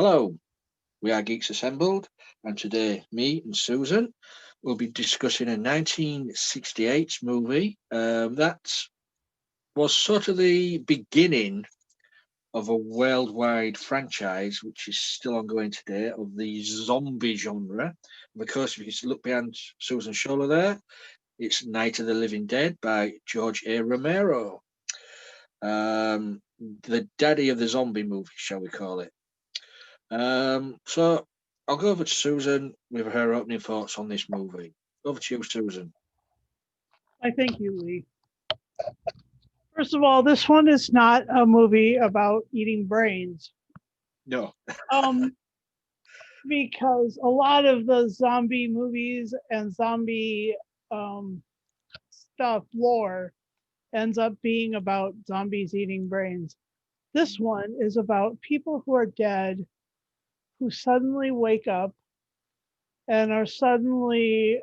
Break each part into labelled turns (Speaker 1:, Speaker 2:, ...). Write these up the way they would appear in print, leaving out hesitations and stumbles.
Speaker 1: Hello, we are Geeks Assembled, and today me and Susan will be discussing a 1968 movie that was sort of the beginning of a worldwide franchise, which is still ongoing today, of the zombie genre. And of course, if you can look behind Susan's shoulder there, it's Night of the Living Dead by George A. Romero, the daddy of the zombie movie, shall we call it. So I'll go over to Susan with her opening thoughts on this movie. Over to you, Susan.
Speaker 2: I thank you, Lee. First of all, this one is not a movie about eating brains.
Speaker 1: No.
Speaker 2: Um, because a lot of the zombie movies and zombie um, stuff lore ends up being about zombies eating brains. This one is about people who are dead who suddenly wake up and are suddenly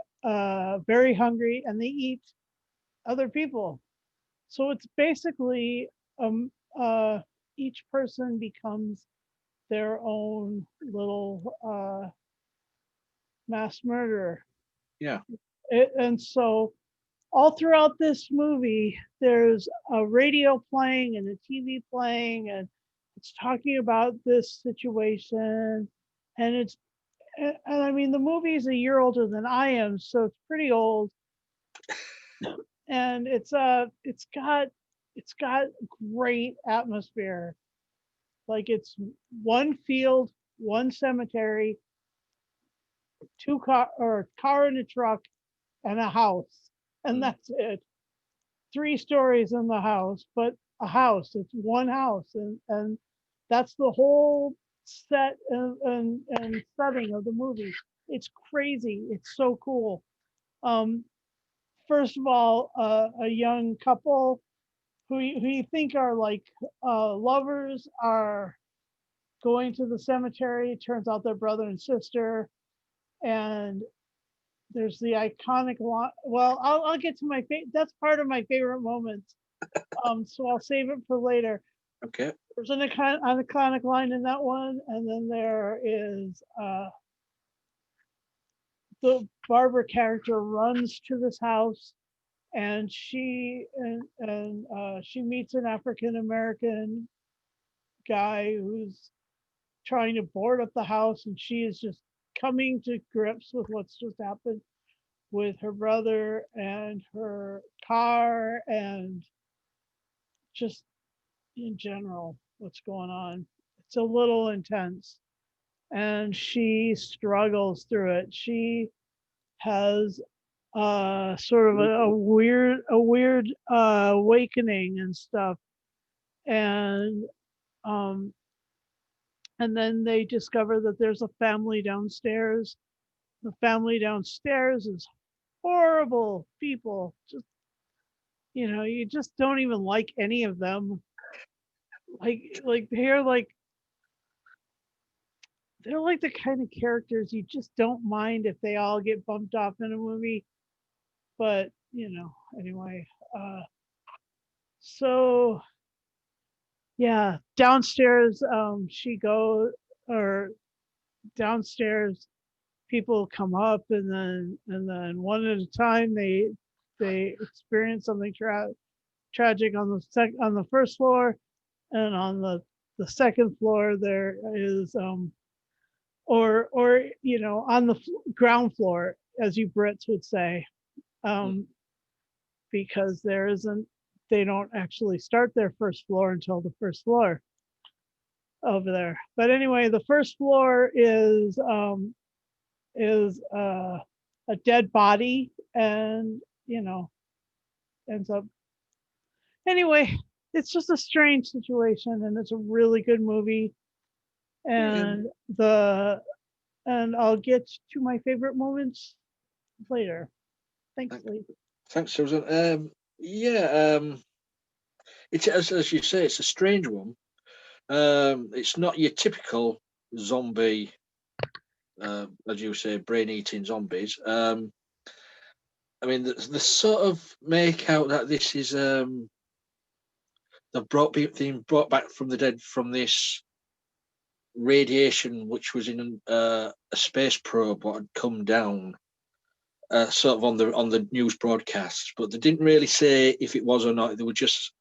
Speaker 2: very hungry and they eat other people. So it's basically um, uh, each person becomes their own little mass murderer.
Speaker 1: Yeah.
Speaker 2: And so all throughout this movie, there's a radio playing and a TV playing, and it's talking about this situation. And I mean, the movie is a year older than I am, so it's pretty old. And it's got great atmosphere. Like it's one field, one cemetery, car and a truck, and a house, and
Speaker 1: Mm.
Speaker 2: that's it. 3 stories in the house, but a house. It's one house, and that's the whole set and setting of the movie. It's crazy. It's so cool. Um, First of all, a young couple who you think are like lovers are going to the cemetery. It turns out they're brother and sister, and there's the iconic line. Well, I'll get to that's part of my favorite moments. So I'll save it for later.
Speaker 1: Okay.
Speaker 2: There's an iconic line in that one, and then there is the Barbara character runs to this house, and she meets an African American guy who's trying to board up the house, and she is just coming to grips with what's just happened with her brother and her car and just in general what's going on. It's a little intense, and she struggles through it. She has sort of a weird awakening and stuff, and um, and then they discover that there's a family downstairs. The family downstairs is horrible people. Just you just don't even like any of them. Like they're like the kind of characters you just don't mind if they all get bumped off in a movie. But anyway. So yeah, downstairs she goes or downstairs people come up and then one at a time they experience something tragic on the first floor, and on the second floor there is or on the ground floor, as you Brits would say,
Speaker 1: Mm.
Speaker 2: um because there isn't they don't actually start their first floor until the first floor over there. But anyway, the first floor is a dead body, and ends up anyway. It's just a strange situation, and it's a really good movie.
Speaker 1: Yeah.
Speaker 2: And the and I'll get to my favorite moments later. Thanks,
Speaker 1: Thank-
Speaker 2: Lee.
Speaker 1: Thanks, Susan. Yeah. It's as you say, it's a strange one. It's not your typical zombie, as you say, brain-eating zombies. I mean, the sort of make out that this is they've brought back from the dead from this radiation which was in a space probe what had come down, sort of on the news broadcasts, but they didn't really say if it was or not. They were just,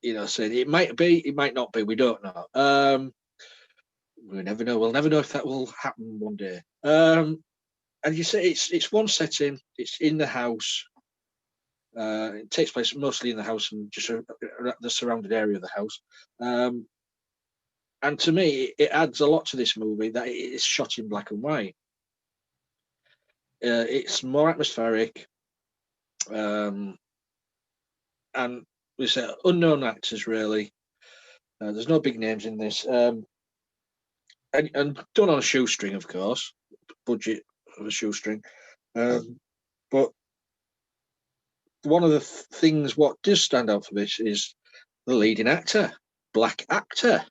Speaker 1: saying it might be, it might not be. We don't know. We never know. We'll never know if that will happen one day. And you say it's one setting. It's in the house. It takes place mostly in the house and just the surrounded area of the house. And to me, it adds a lot to this movie that it is shot in black and white. It's more atmospheric, um, and we say unknown actors really. There's no big names in this, and done on a shoestring, of course, budget of a shoestring. But one of the things what does stand out for this is the leading actor, black actor,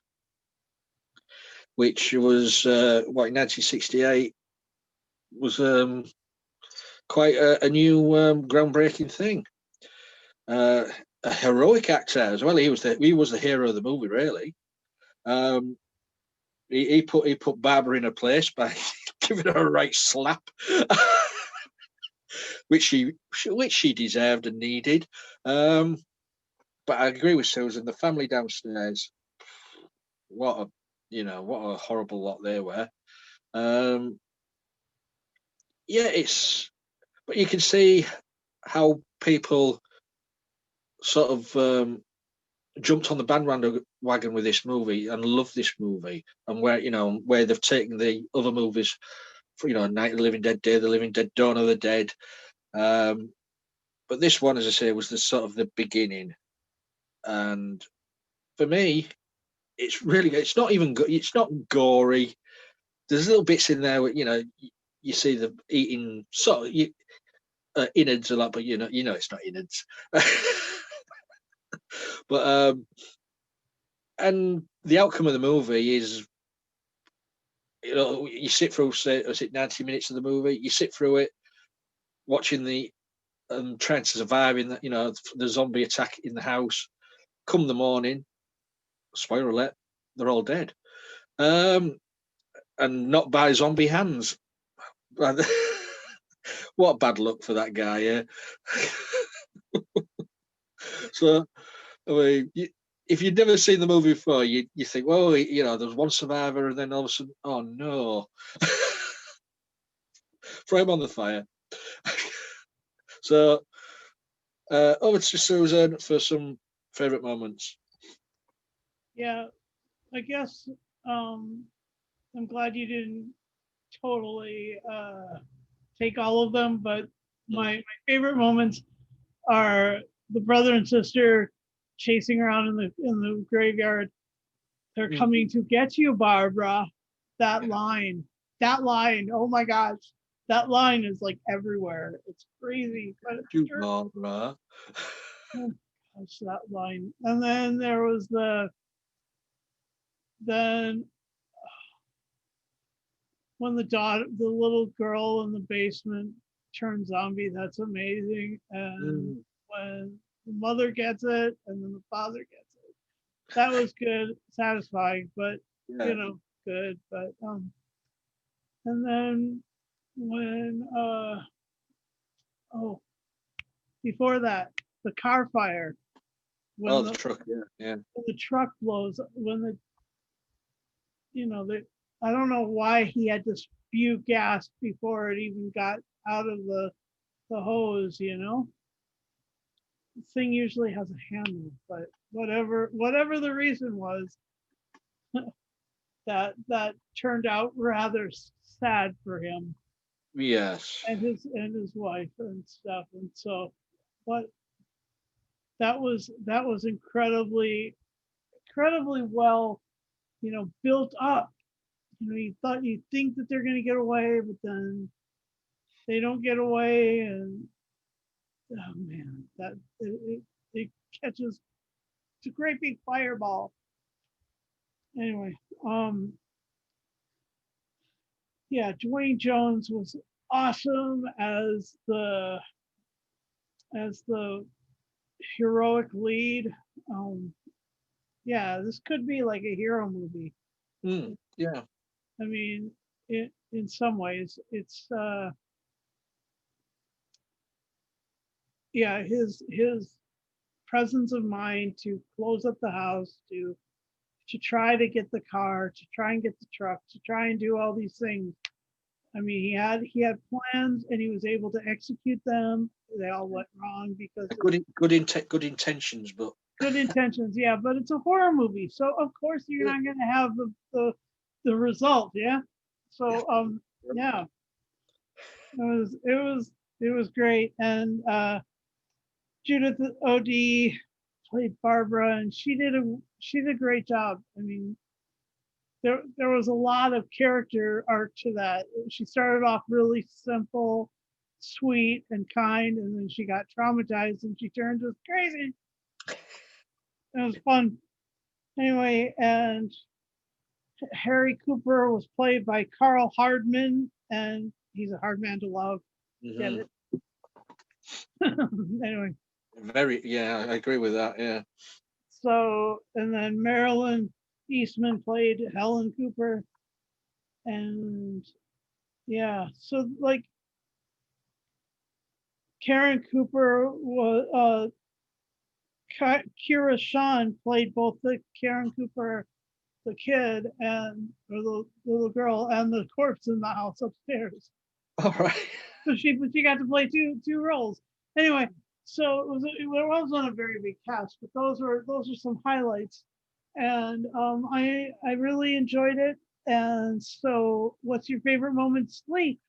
Speaker 1: which was what in 1968 was quite a new groundbreaking thing. A heroic actor as well. He was the hero of the movie, really. He put Barbara in her place by giving her a right slap, which she deserved and needed. But I agree with Susan. The family downstairs, what a horrible lot they were. Yeah, but you can see how people sort of jumped on the bandwagon with this movie and love this movie, and where they've taken the other movies, for Night of the Living Dead, Day of the Living Dead, Dawn of the Dead. But this one, as I say, was the sort of the beginning, and for me, it's really good. It's not even good. It's not gory. There's little bits in there where you see them eating sort of innards a lot, but it's not innards. But and the outcome of the movie is, you sit through, say, is it 90 minutes of the movie? You sit through it, watching the trying to survive in the zombie attack in the house. Come the morning, spoiler alert, they're all dead, and not by zombie hands. What bad luck for that guy, yeah. So, I mean, if you'd never seen the movie before, you think, well, there's one survivor, and then all of a sudden, oh no, throw him on the fire. So, over to Susan for some favourite moments.
Speaker 2: Yeah, I guess I'm glad you didn't totally take all of them, but my favorite moments are the brother and sister chasing around in the graveyard. They're coming to get you, Barbara. That line, oh my gosh, that line is like everywhere. It's crazy, but it's
Speaker 1: You,
Speaker 2: true.
Speaker 1: Barbara.
Speaker 2: Oh, gosh, that line. And then there was then when the little girl in the basement turns zombie. That's amazing. And when the mother gets it, and then the father gets it, that was good, satisfying, but
Speaker 1: Yeah.
Speaker 2: good. But and then when oh, before that, the car fire, when
Speaker 1: the truck. Yeah.
Speaker 2: when the truck blows, when the I don't know why he had to spew gas before it even got out of the hose. The thing usually has a handle, but whatever the reason was, that turned out rather sad for him
Speaker 1: Yes.
Speaker 2: and his wife and stuff. And so, what that was incredibly well, built up. You think that they're going to get away, but then they don't get away, and oh man, that it catches. It's a great big fireball. Anyway, yeah, Dwayne Jones was awesome as the heroic lead. Yeah, this could be like a hero movie.
Speaker 1: Yeah.
Speaker 2: I mean, in some ways, it's yeah, his presence of mind to close up the house, to try to get the car, to try and get the truck, to try and do all these things. I mean, he had plans and he was able to execute them. They all went wrong because of
Speaker 1: Good intentions, but
Speaker 2: good intentions. Yeah, but it's a horror movie, so of course you're
Speaker 1: yeah.
Speaker 2: not going to have the result. Yeah. So yeah, it was great, and Judith Od played Barbara, and she did a great job. I mean, there was a lot of character arc to that. She started off really simple, sweet, and kind, and then she got traumatized and she turned just crazy. It was fun. Anyway, and Harry Cooper was played by Carl Hardman, and he's a hard man to love. Get
Speaker 1: Mhm.
Speaker 2: it? Anyway,
Speaker 1: Very, yeah, I agree with that. Yeah.
Speaker 2: so and then Marilyn Eastman played Helen Cooper, and yeah, so like Karen Cooper was Kira Shawn played both the Karen Cooper, the kid, and or the little girl, and the corpse in the house upstairs.
Speaker 1: All right.
Speaker 2: So she got to play two roles. Anyway, so it wasn't a very big cast, but those are some highlights, and I really enjoyed it. And so, what's your favorite moment, Lee?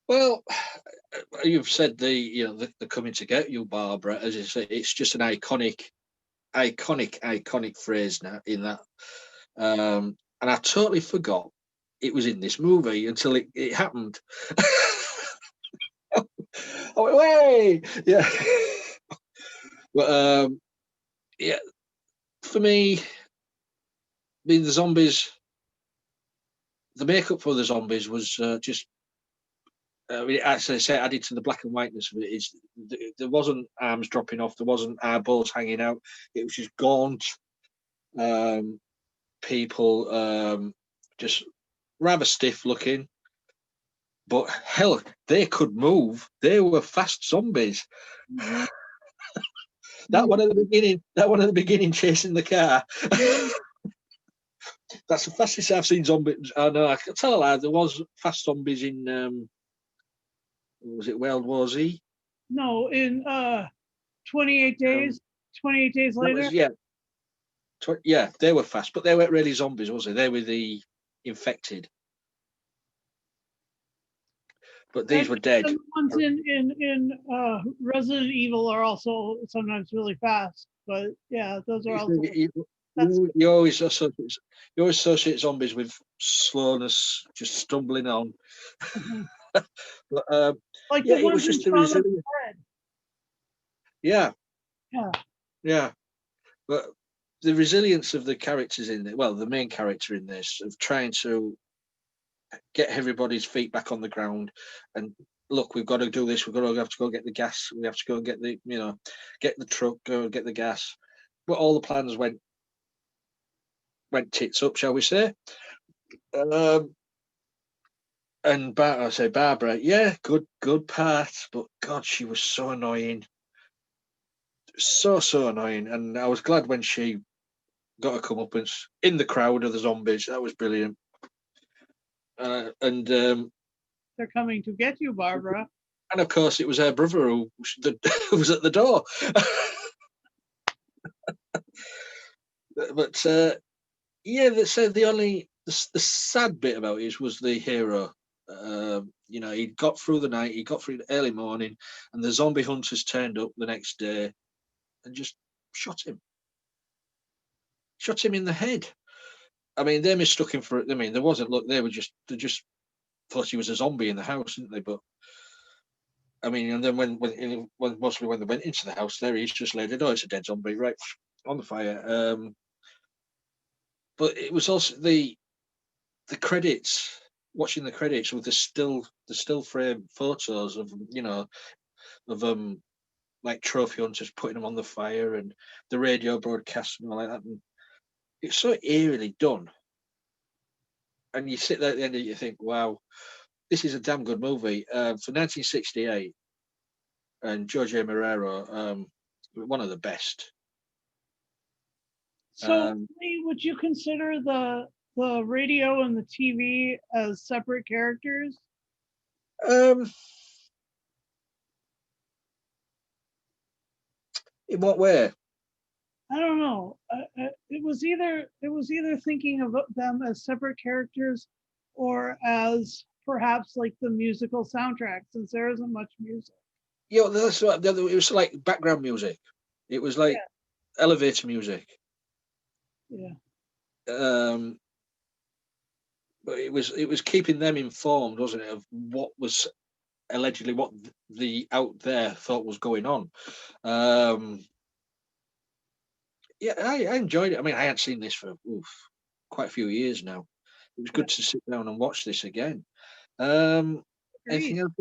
Speaker 1: Well, you've said the coming to get you, Barbara. As you say, it's just an iconic phrase now in that. And I totally forgot it was in this movie until it happened. I went, way, yeah. But yeah, for me, the zombies, the makeup for the zombies was just. I mean, as I say, added to the black and whiteness of it is there wasn't arms dropping off, there wasn't eyeballs hanging out. It was just gaunt um, people, just rather stiff looking. But hell, they could move. They were fast zombies.
Speaker 2: Mhm.
Speaker 1: That one at the beginning chasing the car.
Speaker 2: Mhm.
Speaker 1: That's the fastest I've seen zombies. I know. I can tell a lie. There was fast zombies in was it World War Z?
Speaker 2: No, in 28
Speaker 1: Um,
Speaker 2: days, 28 days
Speaker 1: that
Speaker 2: later.
Speaker 1: was yeah, yeah. They were fast, but they weren't really zombies, was they? They were the infected, but
Speaker 2: And,
Speaker 1: these were dead.
Speaker 2: and the ones in Resident Evil are also sometimes really fast, but yeah, those are also that's
Speaker 1: You always associate zombies with slowness, just stumbling on.
Speaker 2: mhm.
Speaker 1: But
Speaker 2: Like the
Speaker 1: yeah, it
Speaker 2: ones
Speaker 1: was
Speaker 2: in
Speaker 1: just the
Speaker 2: Shaun of the
Speaker 1: resilience.
Speaker 2: Dead.
Speaker 1: Yeah,
Speaker 2: Yeah,
Speaker 1: yeah. But the resilience of the characters in it, well, the main character in this, of trying to get everybody's feet back on the ground and look, we've got to do this, have to go get the gas, we have to go get get the truck, go get the gas. But all the plans went tits up, shall we say. Um, and I say Barbara, yeah, good part, but God, she was so annoying, so annoying. And I was glad when she got a comeuppance in the crowd of the zombies. That was brilliant. And
Speaker 2: they're coming to get you, Barbara.
Speaker 1: of course, it was her brother who was at the door. But yeah, so the sad bit about it was the hero. He got through the night, he got through the early morning, and the zombie hunters turned up the next day and just shot him, shot him in the head. I mean, they mistook him for. I mean, there wasn't. Look, they just thought he was a zombie in the house, didn't they? But I mean, and then when mostly when they went into the house, there he's just laid it. Oh, it's a dead zombie, right on the fire. But it was also the credits. Watching the credits with the still frame photos of of like trophy hunters putting them on the fire and the radio broadcast and all like that. And it's so eerily done. and you sit there at the end of it, you think, wow, this is a damn good movie. For 1968, and George Romero, one of the best.
Speaker 2: So, Lee, would you consider the radio and the TV as separate characters?
Speaker 1: Um, in what way?
Speaker 2: I don't know. It was either thinking of them as separate characters, or as perhaps like the musical soundtrack, since there isn't much music.
Speaker 1: Yeah, that's what it was like background music. It was like elevator music.
Speaker 2: Yeah,
Speaker 1: Um, but it was keeping them informed, wasn't it, of what was allegedly what the out there thought was going on. Um, yeah, I enjoyed it. I mean, I hadn't seen this for quite a few years now. It was
Speaker 2: yeah.
Speaker 1: good to sit down and watch this again. Um, anything
Speaker 2: Agreed.
Speaker 1: else?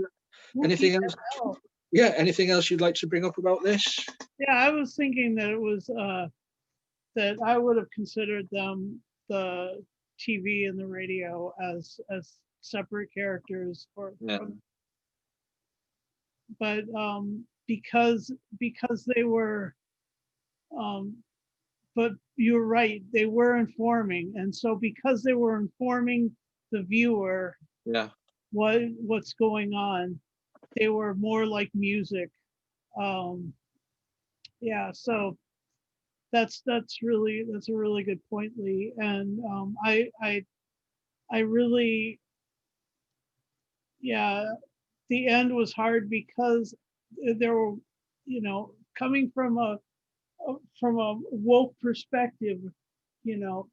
Speaker 2: We'll keep
Speaker 1: Anything else?
Speaker 2: that out.
Speaker 1: Yeah, anything else you'd like to bring up about this?
Speaker 2: Yeah, I was thinking that it was that I would have considered them, the TV and the radio, as separate characters,
Speaker 1: Yeah,
Speaker 2: but because they were, um, but you're right, they were informing, and so because they were informing the viewer
Speaker 1: yeah,
Speaker 2: what's going on, they were more like music. Um, yeah, so that's a really good point, Lee, and I really, yeah, the end was hard because there were, coming from a woke perspective, you know,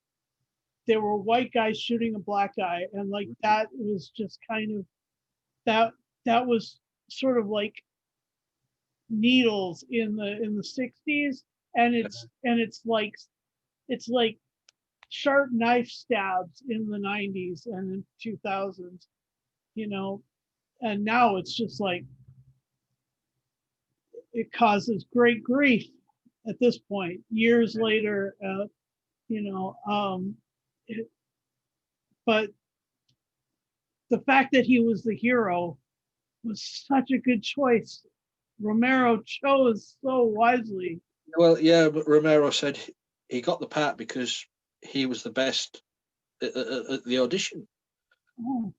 Speaker 2: there were white guys shooting a black guy, and like that was just kind of that that was sort of like needles in the 60s, and it's like sharp knife stabs in the 90s and in 2000s, you know, and now it's just like it causes great grief at this point, years later. You know, it, but the fact that he was the hero was such a good choice. Romero chose so wisely.
Speaker 1: well, yeah, but Romero said he got the part because he was the best at the audition.
Speaker 2: Oh,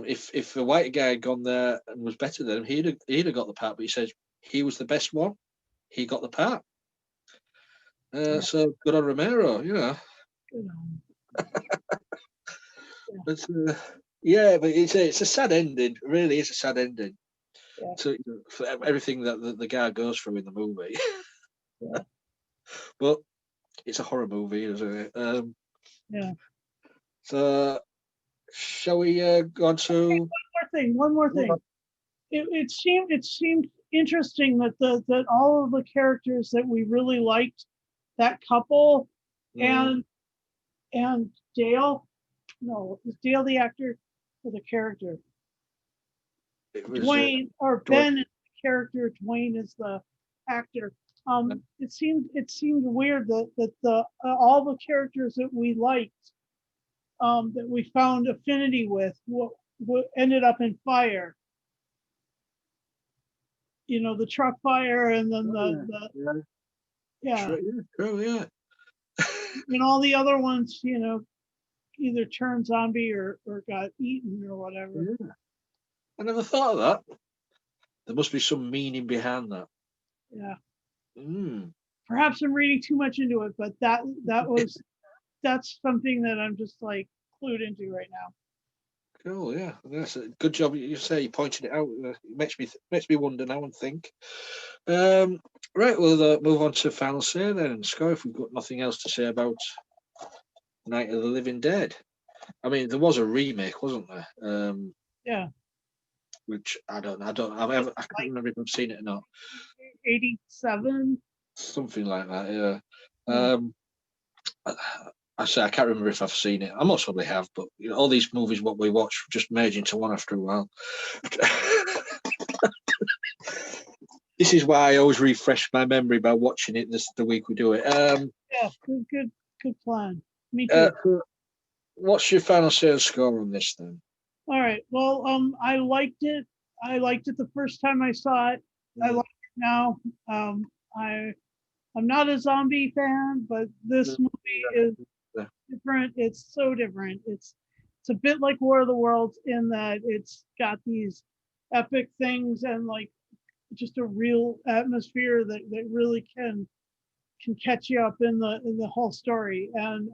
Speaker 1: If a white guy had gone there and was better than him, he'd have got the part. But he says he was the best one. He got the part.
Speaker 2: yeah,
Speaker 1: So good on Romero, you know.
Speaker 2: good on him.
Speaker 1: But yeah, but it's a sad ending. It really is a sad ending
Speaker 2: Yeah,
Speaker 1: to for everything that the guy goes through in the movie.
Speaker 2: yeah,
Speaker 1: But it's a horror movie, isn't it?
Speaker 2: yeah.
Speaker 1: So shall we go on to?
Speaker 2: One more thing. It seemed interesting that all of the characters that we really liked, that couple,
Speaker 1: Mm,
Speaker 2: and and Dale, no, was Dale the actor or the character?
Speaker 1: it was
Speaker 2: Dwayne, or
Speaker 1: Dwight.
Speaker 2: Ben is the character, Dwayne is the actor. It seemed weird that the all the characters that we liked, that we found affinity with, what ended up in fire. You know, the truck fire, and then the
Speaker 1: Yeah,
Speaker 2: yeah,
Speaker 1: true, yeah, true, yeah.
Speaker 2: and all the other ones, either turned zombie or got eaten or whatever.
Speaker 1: Yeah. I never thought of that. There must be some meaning behind that.
Speaker 2: Yeah,
Speaker 1: Mm.
Speaker 2: perhaps I'm reading too much into it, but that's something that I'm just like clued into right now.
Speaker 1: Cool, yeah. That's a good job. You say you pointed it out. It makes me wonder now and think. Right, we'll move on to final say then. Scott, if we've got nothing else to say about Night of the Living Dead. I mean, there was a remake, wasn't there?
Speaker 2: Yeah,
Speaker 1: Which I don't, I can't
Speaker 2: like
Speaker 1: remember if I've seen it or not.
Speaker 2: 87.
Speaker 1: Something like that, yeah.
Speaker 2: Yeah.
Speaker 1: I, I say I can't remember if I've seen it. I most probably have, but all these movies what we watch just merge into one after a while. This is why I always refresh my memory by watching it the week we do it.
Speaker 2: Yeah, good plan. Me too.
Speaker 1: So what's your final sales score on this then?
Speaker 2: All right. Well, I liked it. I liked it the first time I saw it. I
Speaker 1: Mm,
Speaker 2: like it now. Um, I I'm not a zombie fan, but
Speaker 1: mm,
Speaker 2: this movie is
Speaker 1: yeah.
Speaker 2: different. It's so different. It's a bit like War of the Worlds in that it's got these epic things and like just a real atmosphere that really can catch you up in the whole story. And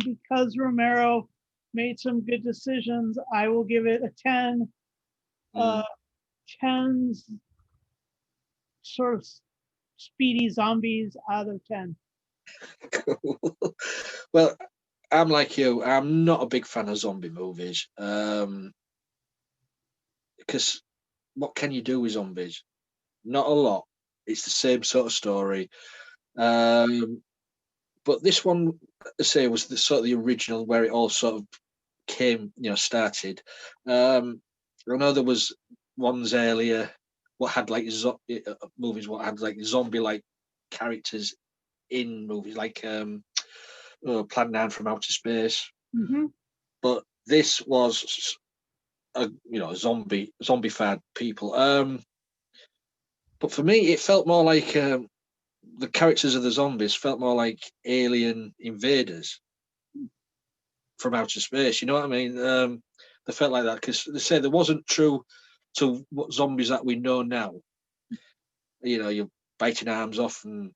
Speaker 2: because Romero made some good decisions, I will give it a 10. Uh,
Speaker 1: Mm.
Speaker 2: 10's sort of speedy zombies out of 10.
Speaker 1: Well, I'm like you. I'm not a big fan of zombie movies. Because what can you do with zombies? Not a lot. It's the same sort of story. Um, but this one, I say, was the sort of the original where it all sort of came, started. I know there was ones earlier what had like movies what had like zombie like characters in movies like Plan 9 from Outer Space,
Speaker 2: Mm-hmm.
Speaker 1: but this was a zombie fad people. But for me, it felt more like the characters of the zombies felt more like alien invaders from outer space. You know what I mean? They felt like that because they say there wasn't true to what zombies that we know now. You're biting arms off and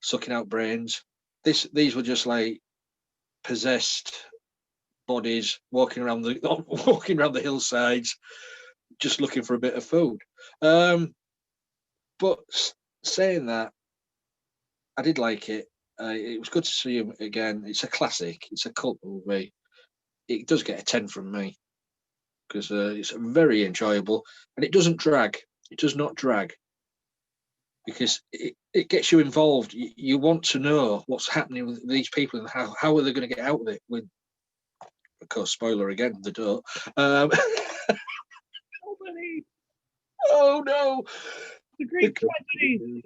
Speaker 1: sucking out brains. These were just like possessed bodies walking around the walking around the hillsides, just looking for a bit of food. But saying that, I did like it. It was good to see him again. It's a classic. It's a cult movie. It does get a 10 from me because it's very enjoyable and it doesn't drag. It does not drag because it gets you involved. You want to know what's happening with these people and how are they going to get out of it. With, of course, spoiler again, they don't. Um,
Speaker 2: Nobody.
Speaker 1: oh no,
Speaker 2: The great tragedy.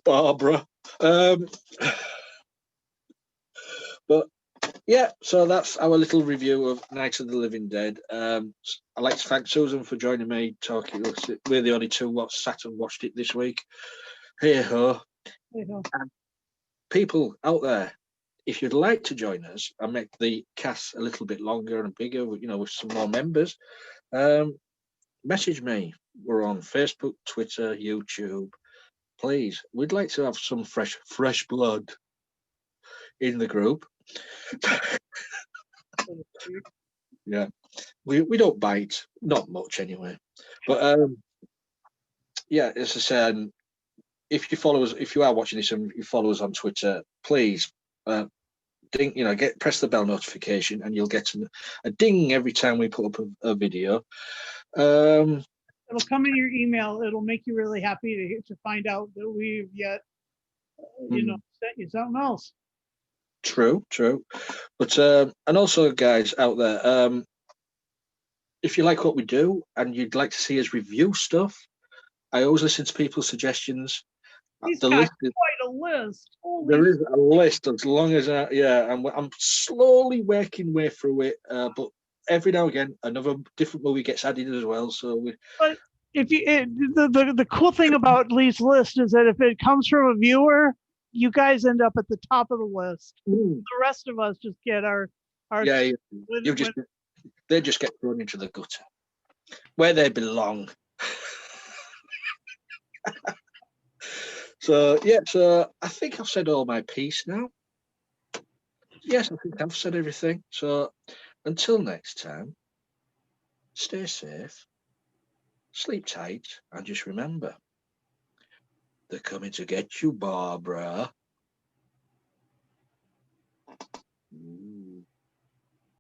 Speaker 1: Barbara. Um, but yeah, so that's our little review of Night of the Living Dead. I'd like to thank Susan for joining me talking. We're the only two what sat and watched it this week. Hey ho.
Speaker 2: You know,
Speaker 1: And people out there, if you'd like to join us and make the cast a little bit longer and bigger, with some more members, message me. We're on Facebook, Twitter, YouTube. Please, we'd like to have some fresh blood in the group. Yeah, we don't bite, not much anyway. But yeah, as I said, if you follow us, if you are watching this and you follow us on Twitter, please uh, ding, press the bell notification, and you'll get a ding every time we put up a video.
Speaker 2: it'll come in your email. It'll make you really happy to find out that we've yet, sent you something else.
Speaker 1: True. But and also, guys out there, if you like what we do and you'd like to see us review stuff, I always listen to people's suggestions.
Speaker 2: He's
Speaker 1: The
Speaker 2: got
Speaker 1: list is,
Speaker 2: quite a list.
Speaker 1: there
Speaker 2: Holy,
Speaker 1: is a list as long as yeah, and I'm slowly working way through it. But every now and again, another different movie gets added as well. So we,
Speaker 2: but if the cool thing about Lee's list is that if it comes from a viewer, you guys end up at the top of the list.
Speaker 1: mm,
Speaker 2: The rest of us just get our
Speaker 1: yeah,
Speaker 2: when,
Speaker 1: you
Speaker 2: when
Speaker 1: just they just get thrown into the gutter where they belong. So yeah, so I think I've said all my piece now. Yes, I think I've said everything. So until next time, stay safe, sleep tight, and just remember, they're coming to get you, Barbara.